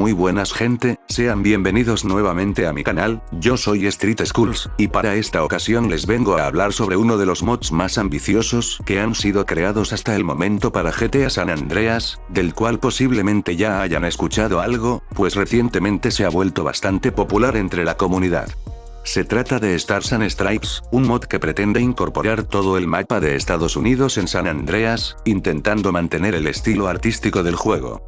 Muy buenas gente, sean bienvenidos nuevamente a mi canal, yo soy Street Skulls, y para esta ocasión les vengo a hablar sobre uno de los mods más ambiciosos que han sido creados hasta el momento para GTA San Andreas, del cual posiblemente ya hayan escuchado algo, pues recientemente se ha vuelto bastante popular entre la comunidad. Se trata de Stars and Stripes, un mod que pretende incorporar todo el mapa de Estados Unidos en San Andreas, intentando mantener el estilo artístico del juego.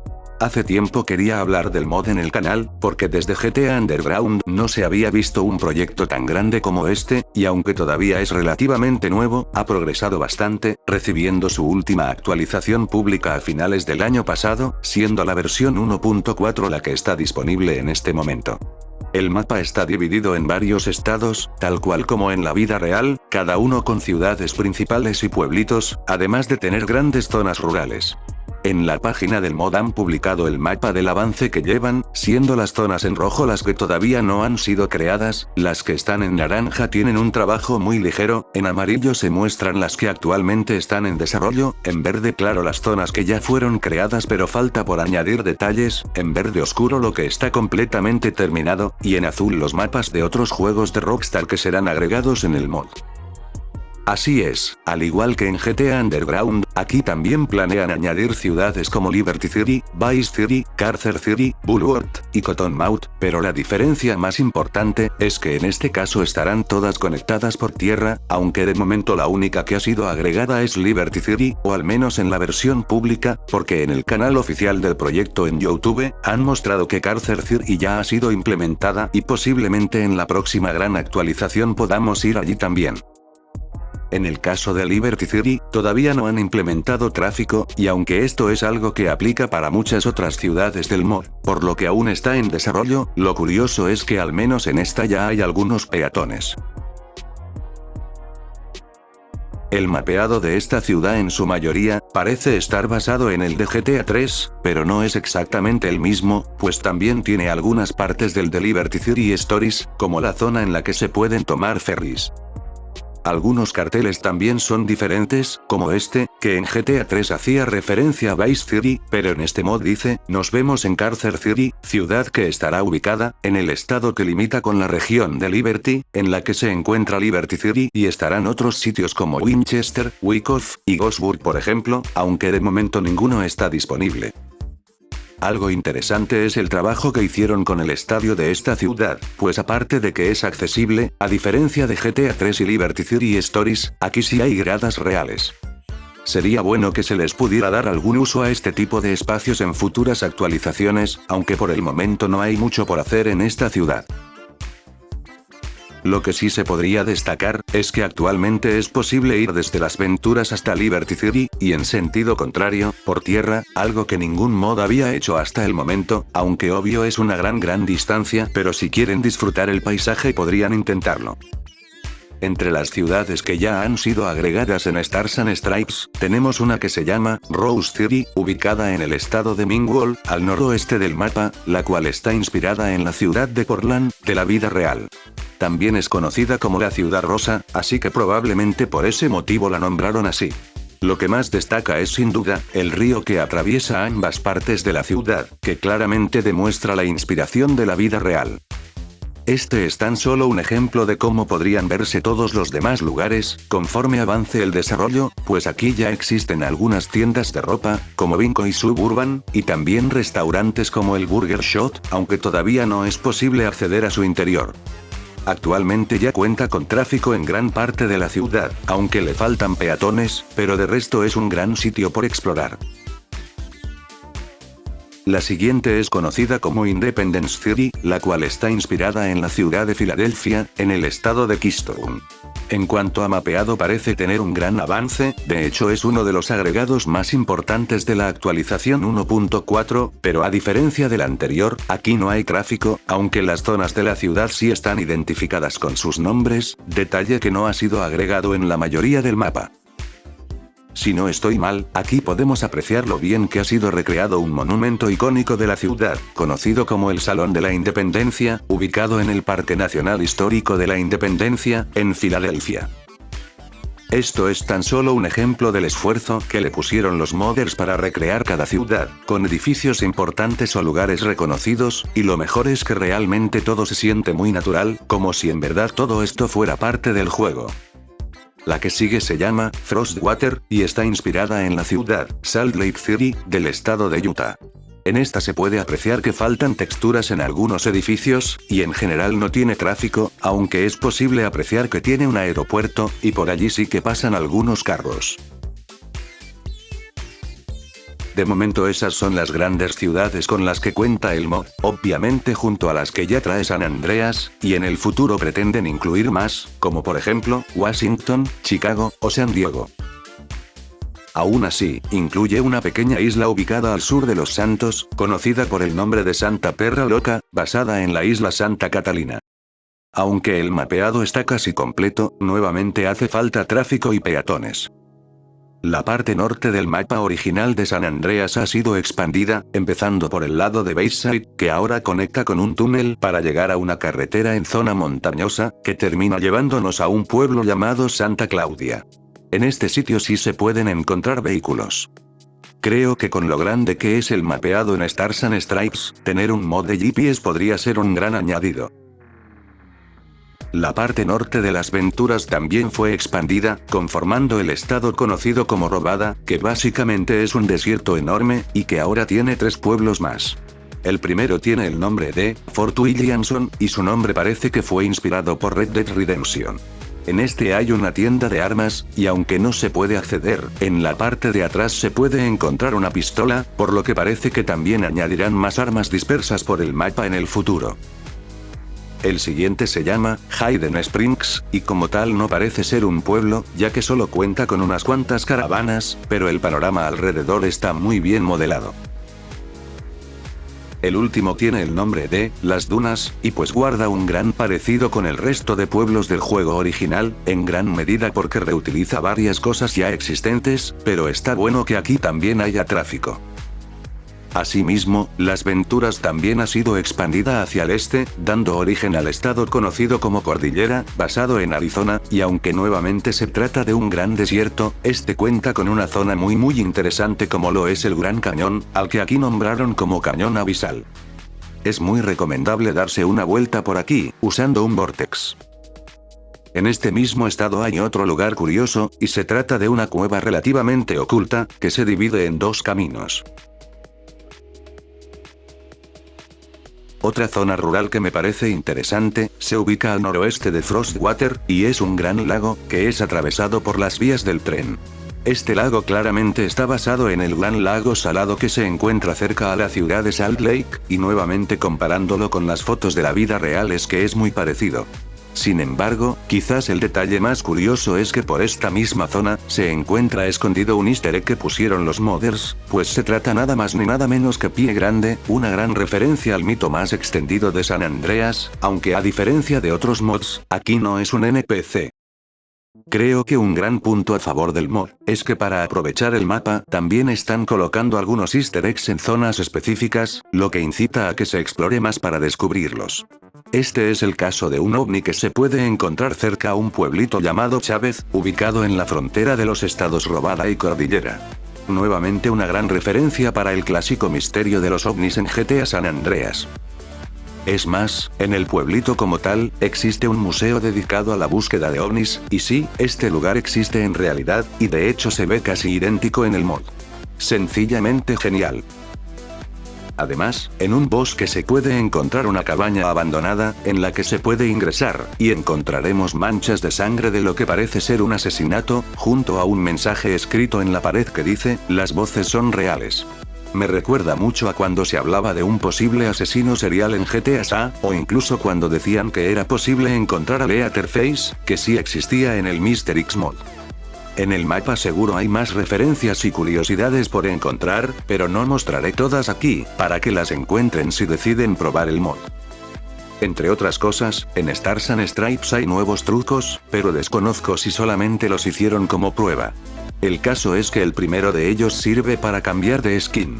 Hace tiempo quería hablar del mod en el canal, porque desde GTA Underground no se había visto un proyecto tan grande como este, y aunque todavía es relativamente nuevo, ha progresado bastante, recibiendo su última actualización pública a finales del año pasado, siendo la versión 1.4 la que está disponible en este momento. El mapa está dividido en varios estados, tal cual como en la vida real, cada uno con ciudades principales y pueblitos, además de tener grandes zonas rurales. En la página del mod han publicado el mapa del avance que llevan, siendo las zonas en rojo las que todavía no han sido creadas, las que están en naranja tienen un trabajo muy ligero, en amarillo se muestran las que actualmente están en desarrollo, en verde claro las zonas que ya fueron creadas pero falta por añadir detalles, en verde oscuro lo que está completamente terminado, y en azul los mapas de otros juegos de Rockstar que serán agregados en el mod. Así es, al igual que en GTA Underground, aquí también planean añadir ciudades como Liberty City, Vice City, Carcer City, Bulworth y Cottonmouth, pero la diferencia más importante es que en este caso estarán todas conectadas por tierra, aunque de momento la única que ha sido agregada es Liberty City, o al menos en la versión pública, porque en el canal oficial del proyecto en YouTube, han mostrado que Carcer City ya ha sido implementada y posiblemente en la próxima gran actualización podamos ir allí también. En el caso de Liberty City, todavía no han implementado tráfico, y aunque esto es algo que aplica para muchas otras ciudades del mod, por lo que aún está en desarrollo, lo curioso es que al menos en esta ya hay algunos peatones. El mapeado de esta ciudad en su mayoría, parece estar basado en el de GTA 3, pero no es exactamente el mismo, pues también tiene algunas partes del de Liberty City Stories, como la zona en la que se pueden tomar ferries. Algunos carteles también son diferentes, como este, que en GTA 3 hacía referencia a Vice City, pero en este mod dice, nos vemos en Carcer City, ciudad que estará ubicada, en el estado que limita con la región de Liberty, en la que se encuentra Liberty City y estarán otros sitios como Winchester, Wyckoff y Gosburg por ejemplo, aunque de momento ninguno está disponible. Algo interesante es el trabajo que hicieron con el estadio de esta ciudad, pues aparte de que es accesible, a diferencia de GTA 3 y Liberty City Stories, aquí sí hay gradas reales. Sería bueno que se les pudiera dar algún uso a este tipo de espacios en futuras actualizaciones, aunque por el momento no hay mucho por hacer en esta ciudad. Lo que sí se podría destacar, es que actualmente es posible ir desde Las Venturas hasta Liberty City, y en sentido contrario, por tierra, algo que ningún mod había hecho hasta el momento, aunque obvio es una gran distancia, pero si quieren disfrutar el paisaje podrían intentarlo. Entre las ciudades que ya han sido agregadas en Stars and Stripes, tenemos una que se llama Rose City, ubicada en el estado de Minwell, al noroeste del mapa, la cual está inspirada en la ciudad de Portland, de la vida real. También es conocida como la Ciudad Rosa, así que probablemente por ese motivo la nombraron así. Lo que más destaca es sin duda, el río que atraviesa ambas partes de la ciudad, que claramente demuestra la inspiración de la vida real. Este es tan solo un ejemplo de cómo podrían verse todos los demás lugares, conforme avance el desarrollo, pues aquí ya existen algunas tiendas de ropa, como Vinco y Suburban, y también restaurantes como el Burger Shot, aunque todavía no es posible acceder a su interior. Actualmente ya cuenta con tráfico en gran parte de la ciudad, aunque le faltan peatones, pero de resto es un gran sitio por explorar. La siguiente es conocida como Independence City, la cual está inspirada en la ciudad de Filadelfia, en el estado de Keystone. En cuanto a mapeado parece tener un gran avance, de hecho es uno de los agregados más importantes de la actualización 1.4, pero a diferencia del anterior, aquí no hay tráfico, aunque las zonas de la ciudad sí están identificadas con sus nombres, detalle que no ha sido agregado en la mayoría del mapa. Si no estoy mal, aquí podemos apreciar lo bien que ha sido recreado un monumento icónico de la ciudad, conocido como el Salón de la Independencia, ubicado en el Parque Nacional Histórico de la Independencia, en Filadelfia. Esto es tan solo un ejemplo del esfuerzo que le pusieron los modders para recrear cada ciudad, con edificios importantes o lugares reconocidos, y lo mejor es que realmente todo se siente muy natural, como si en verdad todo esto fuera parte del juego. La que sigue se llama Frostwater, y está inspirada en la ciudad, Salt Lake City, del estado de Utah. En esta se puede apreciar que faltan texturas en algunos edificios, y en general no tiene tráfico, aunque es posible apreciar que tiene un aeropuerto, y por allí sí que pasan algunos carros. De momento esas son las grandes ciudades con las que cuenta el mod, obviamente junto a las que ya trae San Andreas, y en el futuro pretenden incluir más, como por ejemplo, Washington, Chicago, o San Diego. Aún así, incluye una pequeña isla ubicada al sur de Los Santos, conocida por el nombre de Santa Perra Loca, basada en la isla Santa Catalina. Aunque el mapeado está casi completo, nuevamente hace falta tráfico y peatones. La parte norte del mapa original de San Andreas ha sido expandida, empezando por el lado de Bayside, que ahora conecta con un túnel para llegar a una carretera en zona montañosa, que termina llevándonos a un pueblo llamado Santa Claudia. En este sitio sí se pueden encontrar vehículos. Creo que con lo grande que es el mapeado en Stars and Stripes, tener un mod de GPS podría ser un gran añadido. La parte norte de las Venturas también fue expandida, conformando el estado conocido como Robada, que básicamente es un desierto enorme, y que ahora tiene 3 pueblos más. El primero tiene el nombre de Fort Williamson, y su nombre parece que fue inspirado por Red Dead Redemption. En este hay una tienda de armas, y aunque no se puede acceder, en la parte de atrás se puede encontrar una pistola, por lo que parece que también añadirán más armas dispersas por el mapa en el futuro. El siguiente se llama Hayden Springs, y como tal no parece ser un pueblo, ya que solo cuenta con unas cuantas caravanas, pero el panorama alrededor está muy bien modelado. El último tiene el nombre de Las Dunas, y pues guarda un gran parecido con el resto de pueblos del juego original, en gran medida porque reutiliza varias cosas ya existentes, pero está bueno que aquí también haya tráfico. Asimismo, Las Venturas también ha sido expandida hacia el este, dando origen al estado conocido como Cordillera, basado en Arizona, y aunque nuevamente se trata de un gran desierto, este cuenta con una zona muy interesante como lo es el Gran Cañón, al que aquí nombraron como Cañón Abisal. Es muy recomendable darse una vuelta por aquí, usando un Vortex. En este mismo estado hay otro lugar curioso, y se trata de una cueva relativamente oculta, que se divide en 2 caminos. Otra zona rural que me parece interesante, se ubica al noroeste de Frostwater, y es un gran lago, que es atravesado por las vías del tren. Este lago claramente está basado en el Gran Lago Salado que se encuentra cerca a la ciudad de Salt Lake, y nuevamente comparándolo con las fotos de la vida real es que es muy parecido. Sin embargo, quizás el detalle más curioso es que por esta misma zona, se encuentra escondido un easter egg que pusieron los modders, pues se trata nada más ni nada menos que Pie Grande, una gran referencia al mito más extendido de San Andreas, aunque a diferencia de otros mods, aquí no es un NPC. Creo que un gran punto a favor del mod, es que para aprovechar el mapa, también están colocando algunos easter eggs en zonas específicas, lo que incita a que se explore más para descubrirlos. Este es el caso de un ovni que se puede encontrar cerca a un pueblito llamado Chávez, ubicado en la frontera de los estados Robada y Cordillera. Nuevamente una gran referencia para el clásico misterio de los ovnis en GTA San Andreas. Es más, en el pueblito como tal, existe un museo dedicado a la búsqueda de ovnis, y sí, este lugar existe en realidad, y de hecho se ve casi idéntico en el mod. Sencillamente genial. Además, en un bosque se puede encontrar una cabaña abandonada, en la que se puede ingresar, y encontraremos manchas de sangre de lo que parece ser un asesinato, junto a un mensaje escrito en la pared que dice, "Las voces son reales". Me recuerda mucho a cuando se hablaba de un posible asesino serial en GTA SA, o incluso cuando decían que era posible encontrar a Leatherface, que sí existía en el Mr. X mod. En el mapa seguro hay más referencias y curiosidades por encontrar, pero no mostraré todas aquí, para que las encuentren si deciden probar el mod. Entre otras cosas, en Stars and Stripes hay nuevos trucos, pero desconozco si solamente los hicieron como prueba. El caso es que el primero de ellos sirve para cambiar de skin.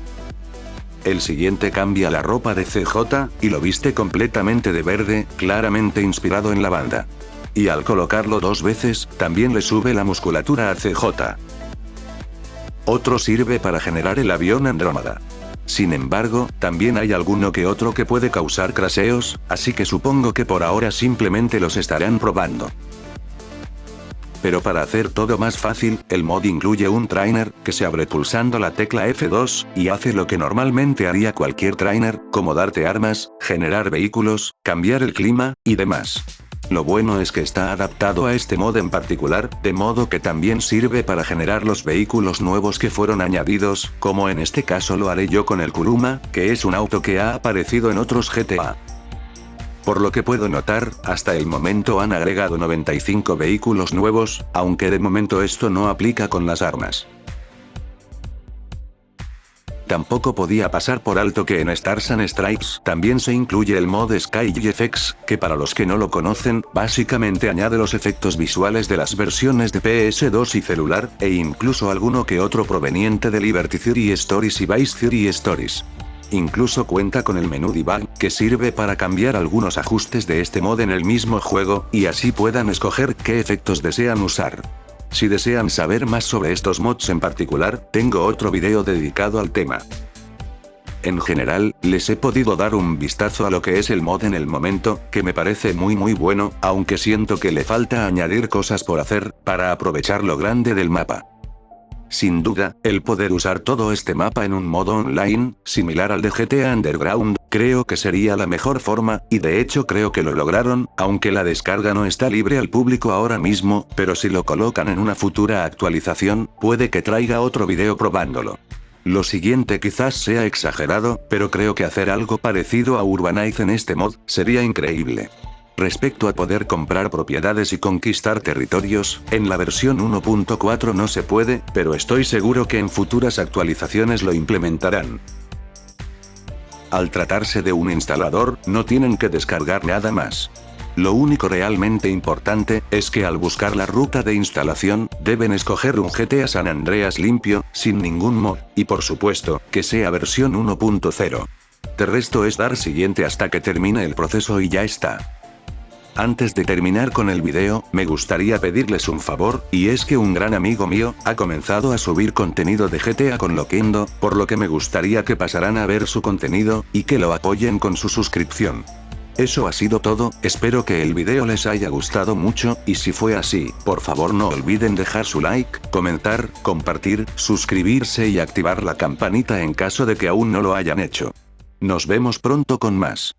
El siguiente cambia la ropa de CJ, y lo viste completamente de verde, claramente inspirado en la banda. Y al colocarlo 2 veces, también le sube la musculatura a CJ. Otro sirve para generar el avión Andrómeda. Sin embargo, también hay alguno que otro que puede causar crasheos, así que supongo que por ahora simplemente los estarán probando. Pero para hacer todo más fácil, el mod incluye un trainer, que se abre pulsando la tecla F2, y hace lo que normalmente haría cualquier trainer, como darte armas, generar vehículos, cambiar el clima, y demás. Lo bueno es que está adaptado a este mod en particular, de modo que también sirve para generar los vehículos nuevos que fueron añadidos, como en este caso lo haré yo con el Kuruma, que es un auto que ha aparecido en otros GTA. Por lo que puedo notar, hasta el momento han agregado 95 vehículos nuevos, aunque de momento esto no aplica con las armas. Tampoco podía pasar por alto que en Stars and Stripes también se incluye el mod Sky GFX, que para los que no lo conocen, básicamente añade los efectos visuales de las versiones de PS2 y celular, e incluso alguno que otro proveniente de Liberty City Stories y Vice City Stories. Incluso cuenta con el menú debug, que sirve para cambiar algunos ajustes de este mod en el mismo juego, y así puedan escoger qué efectos desean usar. Si desean saber más sobre estos mods en particular, tengo otro video dedicado al tema. En general, les he podido dar un vistazo a lo que es el mod en el momento, que me parece muy bueno, aunque siento que le falta añadir cosas por hacer, para aprovechar lo grande del mapa. Sin duda, el poder usar todo este mapa en un modo online, similar al de GTA Underground, creo que sería la mejor forma, y de hecho creo que lo lograron, aunque la descarga no está libre al público ahora mismo, pero si lo colocan en una futura actualización, puede que traiga otro video probándolo. Lo siguiente quizás sea exagerado, pero creo que hacer algo parecido a Urbanize en este mod, sería increíble. Respecto a poder comprar propiedades y conquistar territorios, en la versión 1.4 no se puede, pero estoy seguro que en futuras actualizaciones lo implementarán. Al tratarse de un instalador, no tienen que descargar nada más. Lo único realmente importante, es que al buscar la ruta de instalación, deben escoger un GTA San Andreas limpio, sin ningún mod, y por supuesto, que sea versión 1.0. De resto es dar siguiente hasta que termine el proceso y ya está. Antes de terminar con el video, me gustaría pedirles un favor, y es que un gran amigo mío, ha comenzado a subir contenido de GTA con Loquendo, por lo que me gustaría que pasaran a ver su contenido, y que lo apoyen con su suscripción. Eso ha sido todo, espero que el video les haya gustado mucho, y si fue así, por favor no olviden dejar su like, comentar, compartir, suscribirse y activar la campanita en caso de que aún no lo hayan hecho. Nos vemos pronto con más.